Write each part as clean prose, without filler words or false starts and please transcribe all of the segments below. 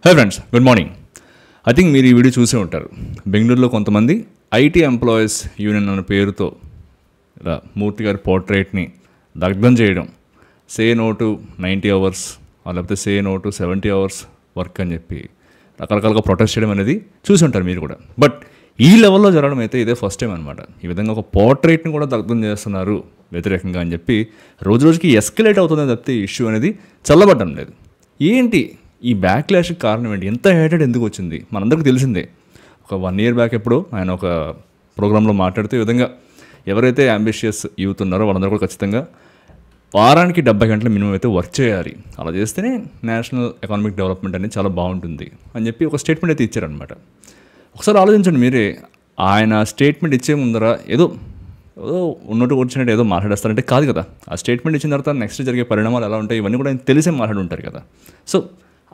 Hi friends, good morning. I think మీరు ఈ video చూసే ఉంటారు. బెంగళూరులో కొంతమంది ఐటీ ఎంప్లాయీస్ యూనియన్ అన్న పేరుతో ఇలా మూర్తి గారి పోర్ట్రేట్ని దగ్ధం చేయడం, సే నో టు 90 అవర్స్ లేకపోతే say no to 70 hours work అని చెప్పి రకరకాలుగా ప్రొటెస్ట్ చేయడం అనేది చూసి ఉంటారు మీరు కూడా. బట్ ఈ లెవెల్లో జరగడం అయితే ఇదే ఫస్ట్ టైం అనమాట. ఈ విధంగా ఒక పోర్ట్రేట్ని కూడా దగ్ధం చేస్తున్నారు వ్యతిరేకంగా అని చెప్పి రోజు రోజుకి ఎస్కలేట్ అవుతుందని తప్పితే ఇష్యూ అనేది చల్లబడ్డం లేదు. ఏంటి ఈ బ్యాక్లాష్కి కారణం ఏంటి? ఎంత హేటెడ్ ఎందుకు వచ్చింది? మనందరికీ తెలిసిందే. ఒక 1 year బ్యాక్ ఎప్పుడో ఆయన ఒక ప్రోగ్రాంలో మాట్లాడుతూ ఈ విధంగా ఎవరైతే అంబిషియస్ యూత్ ఉన్నారో వాళ్ళందరూ కూడా ఖచ్చితంగా వారానికి 70 గంటలు మినిమం అయితే వర్క్ చేయాలి, అలా చేస్తేనే నేషనల్ ఎకనామిక్ డెవలప్మెంట్ అనేది చాలా బాగుంటుంది అని చెప్పి ఒక స్టేట్మెంట్ అయితే ఇచ్చారనమాట. ఒకసారి ఆలోచించండి మీరే, ఆయన స్టేట్మెంట్ ఇచ్చే ముందర ఏదో ఉన్నట్టు వచ్చినట్టు ఏదో మాట్లాడేస్తారంటే కాదు కదా. ఆ స్టేట్మెంట్ ఇచ్చిన తర్వాత నెక్స్ట్ జరిగే పరిణామాలు ఎలా ఉంటాయి ఇవన్నీ కూడా ఆయన తెలిసే మాట్లాడుంటారు కదా. సో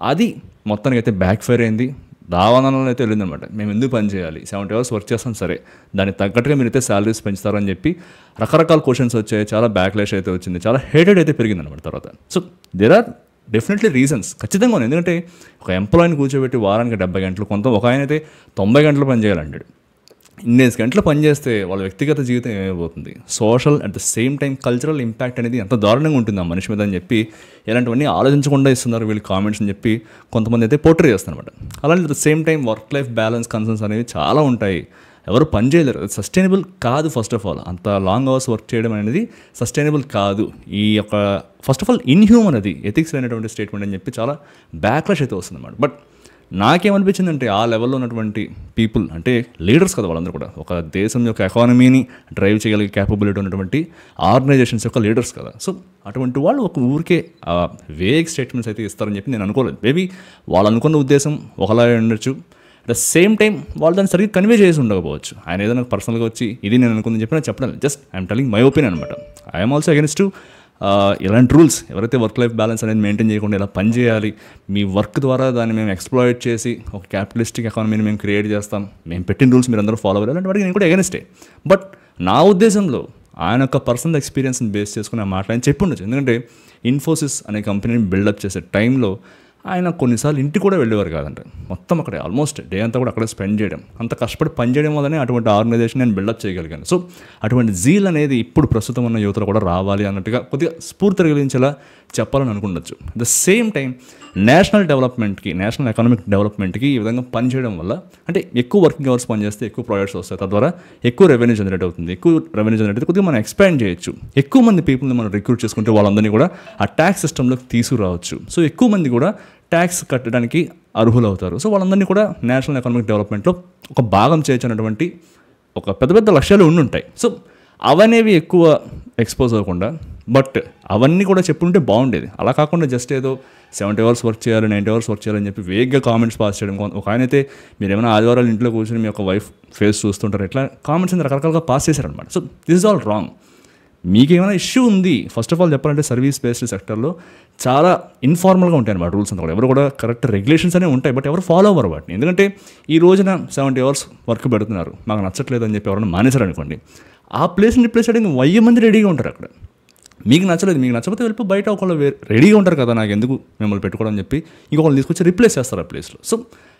అది మొత్తానికి అయితే బ్యాక్ ఫైర్ అయింది. దావానంలో అయితే వెళ్ళిందనమాట. మేము ఎందుకు పని చేయాలి, 70 hours వర్క్ చేస్తాం, సరే దానికి తగ్గట్టుగా మీరైతే శాలరీస్ పెంచుతారని చెప్పి రకరకాల క్వశ్చన్స్ వచ్చాయి. చాలా బ్యాక్లాష్ అయితే వచ్చింది, చాలా హేటెడ్ అయితే పెరిగిందనమాట తర్వాత. So there are definitely reasons ఖచ్చితంగా ఉన్నాయి. ఎందుకంటే ఒక ఎంప్లాయీని కూర్చోబెట్టి వారానికి 70 గంటలు, ఒక ఆయన అయితే 90 గంటలు పని చేయాలంటాడు. ఇన్నేసి గంటలు పనిచేస్తే వాళ్ళ వ్యక్తిగత జీవితం ఏమైపోతుంది, social at the same time cultural impact అనేది ఎంత దారుణంగా ఉంటుంది ఆ మనిషి మీద అని చెప్పి ఇలాంటివన్నీ ఆలోచించకుండా ఇస్తున్నారు వీళ్ళు కామెంట్స్ అని చెప్పి కొంతమంది అయితే పోర్ట్రే చేస్తారనమాట. అలాంటి at the same time work life balance concerns అనేవి చాలా ఉంటాయి. ఎవరు పని చేయలేరు, సస్టైనబుల్ కాదు. ఫస్ట్ ఆఫ్ ఆల్ అంత లాంగ్ అవర్స్ వర్క్ చేయడం అనేది సస్టైనబుల్ కాదు. ఈ యొక్క ఫస్ట్ ఆఫ్ ఆల్ ఇన్హ్యూమన్, అది ఎథిక్స్ అనేటువంటి స్టేట్మెంట్ అని చెప్పి చాలా బ్యాక్లాష్ అయితే వస్తుందన్నమాట. బట్ నాకేమనిపించిందంటే ఆ లెవెల్లో ఉన్నటువంటి పీపుల్ అంటే లీడర్స్ కదా వాళ్ళందరూ కూడా, ఒక దేశం యొక్క ఎకానమీని డ్రైవ్ చేయగలిగే క్యాపబిలిటీ ఉన్నటువంటి ఆర్గనైజేషన్స్ యొక్క లీడర్స్ కదా. సో అటువంటి వాళ్ళు ఒక ఊరికే వేగ్ స్టేట్మెంట్స్ అయితే ఇస్తారని చెప్పి నేను అనుకోలేదు. మేబీ వాళ్ళు అనుకున్న ఉద్దేశం ఒకలా ఉండొచ్చు, అట్ ద సేమ్ టైం వాళ్ళు దాన్ని సరిగ్గా కన్వే చేసి ఉండకపోవచ్చు. ఆయన ఏదైనా పర్సనల్గా వచ్చి ఇది నేను అనుకుందని చెప్పి నాకు చెప్పడం, just I'm telling my opinion అనమాట. ఐఎమ్ ఆల్సో అగెన్స్ట్ ఇలాంటి రూల్స్. ఎవరైతే వర్క్ లైఫ్ బ్యాలెన్స్ అనేది మెయింటైన్ చేయకుండా ఇలా పని చేయాలి, మీ వర్క్ ద్వారా దాన్ని మేము ఎక్స్ప్లాయిట్ చేసి ఒక క్యాపిటలిస్టిక్ ఎకానమీని మేము క్రియేట్ చేస్తాం, మేము పెట్టిన రూల్స్ మీరు అందరూ ఫాలో అవ్వాలి అలాంటి వాటికి నేను కూడా అగెన్స్టే. బట్ నా ఉద్దేశంలో ఆయన యొక్క పర్సనల్ ఎక్స్పీరియన్స్ని బేస్ చేసుకుని ఆ మాట ఆయన చెప్పి ఉండొచ్చు. ఎందుకంటే ఇన్ఫోసిస్ అనే కంపెనీని బిల్డప్ చేసే టైంలో ఆయన కొన్నిసార్లు ఇంటికి కూడా వెళ్ళేవారు కాదంట. మొత్తం అక్కడే ఆల్మోస్ట్ డే అంతా కూడా అక్కడే స్పెండ్ చేయడం, అంత కష్టపడి పని చేయడం వల్లనే అటువంటి ఆర్గనైజేషన్ నేను బిల్డప్ చేయగలిగాను. సో అటువంటి జీల్ అనేది ఇప్పుడు ప్రస్తుతం ఉన్న యువతలో కూడా రావాలి అన్నట్టుగా కొద్దిగా స్ఫూర్తి కలిగించేలా చెప్పాలని అనుకుండొచ్చు. ద సేమ్ టైం నేషనల్ డెవలప్మెంట్కి, నేషనల్ ఎకనామిక్ డెవలప్మెంట్కి ఈ విధంగా పనిచేయడం వల్ల అంటే ఎక్కువ వర్కింగ్ అవర్స్ పనిచేస్తే ఎక్కువ ప్రాజెక్ట్స్ వస్తాయి, తద్వారా ఎక్కువ రెవెన్యూ జనరేట్ అవుతుంది. ఎక్కువ రెవెన్యూ జనరేట్ అయితే కొద్దిగా మనం ఎక్స్పాండ్ చేయొచ్చు, ఎక్కువ మంది పీపుల్ని మనం రిక్రూట్ చేసుకుంటే వాళ్ళందరినీ కూడా ఆ ట్యాక్స్ సిస్టంలోకి తీసుకురావచ్చు. సో ఎక్కువ మంది కూడా ట్యాక్స్ కట్టడానికి అర్హులు అవుతారు. సో వాళ్ళందరినీ కూడా నేషనల్ ఎకనామిక్ డెవలప్మెంట్లో ఒక భాగం చేయొచ్చు అన్నటువంటి ఒక పెద్ద పెద్ద లక్ష్యాలు ఉండుంటాయి. సో అవనేవి ఎక్కువ ఎక్స్పోజ్ అవ్వకుండా, బట్ అవన్నీ కూడా చెప్పుంటే బాగుండేది. అలా కాకుండా జస్ట్ ఏదో 70 hours వర్క్ చేయాలి, 90 hours వర్క్ చేయాలని చెప్పి వేగ్గా కామెంట్స్ పాస్ చేయడం. ఒక ఆయన అయితే మీరు ఏమైనా ఆదివారాలు ఇంట్లో కూర్చొని మీ యొక్క వైఫ్ ఫేస్ చూస్తుంటారు, ఇట్లా కామెంట్స్ రకరకాలుగా పాస్ చేశారనమాట. So this is all wrong. మీకేమైనా ఇష్యూ ఉంది, ఫస్ట్ ఆఫ్ ఆల్ చెప్పాలంటే సర్వీస్ బేస్డ్ సెక్టర్లో చాలా ఇన్ఫార్మల్గా ఉంటాయి అన్నమాట రూల్స్ అంతా కూడా. ఎవరు కూడా కరెక్ట్ రెగ్యులేషన్స్ అనేవి ఉంటాయి, బట్ ఎవరు ఫాలో అవ్వరు వాటిని. ఎందుకంటే ఈ రోజున 70 hours వర్క్ పెడుతున్నారు, మాకు నచ్చట్లేదు అని చెప్పి ఎవరైనా మానేశారు అనుకోండి, ఆ ప్లేస్ని రిప్లేస్ చేయడానికి 1000 మంది రెడీగా ఉంటారు అక్కడ. మీకు నచ్చలేదు, మీకు నచ్చకపోతే వెళ్ళి బయట ఒకళ్ళు రెడీగా ఉంటారు కదా, నాకు ఎందుకు మిమ్మల్ని పెట్టుకోవడం అని చెప్పి ఇంకొకళ్ళు తీసుకొచ్చి రిప్లేస్ చేస్తారు ఆ ప్లేస్లో. So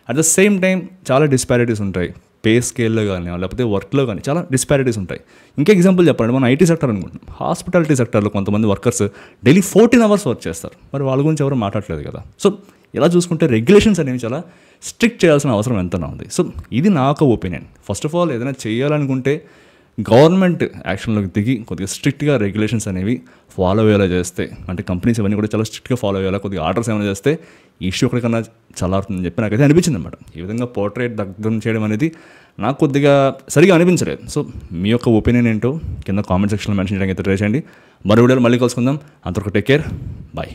at the same time చాలా డిస్పారిటీస్ ఉంటాయి, పే స్కేల్లో కానీ లేకపోతే వర్క్లో కానీ చాలా డిస్పారిటీస్ ఉంటాయి. ఇంకా ఎగ్జాంపుల్ చెప్పండి, మనం ఐటీ సెక్టర్ అనుకుంటాం, హాస్పిటాలిటీ సెక్టర్లో కొంతమంది వర్కర్స్ డైలీ 14 hours వర్క్ చేస్తారు, మరి వాళ్ళ గురించి ఎవరు మాట్లాడలేదు కదా. సో ఇలా చూసుకుంటే రెగ్యులేషన్స్ అనేవి చాలా స్ట్రిక్ట్ చేయాల్సిన అవసరం ఎంతనా ఉంది. సో ఇది నాకు ఒపీనియన్. ఫస్ట్ ఆఫ్ ఆల్ ఏదైనా చేయాలనుకుంటే గవర్నమెంట్ యాక్షన్లోకి దిగి కొద్దిగా స్ట్రిక్ట్గా రెగ్యులేషన్స్ అనేవి ఫాలో అయ్యేలా చేస్తే, అంటే కంపెనీస్ ఇవన్నీ కూడా చాలా స్ట్రిక్ట్గా ఫాలో అయ్యేలా కొద్దిగా ఆర్డర్స్ ఏమైనా చేస్తే ఈ ఇష్యూ ఎక్కడికన్నా చల్లారుతుందని చెప్పి నాకైతే అనిపించింది అనమాట. ఈ విధంగా పోర్ట్రేట్ దగ్ధం చేయడం అనేది నాకు కొద్దిగా సరిగా అనిపించలేదు. సో మీ యొక్క ఒపీనియన్ ఏంటో కింద కామెంట్ సెక్షన్లో మెన్షన్ చేయడానికి అయితే ట్రై చేయండి. మరో వీడియోలో మళ్ళీ కలుసుకుందాం. అంతవరకు టేక్ కేర్, బాయ్.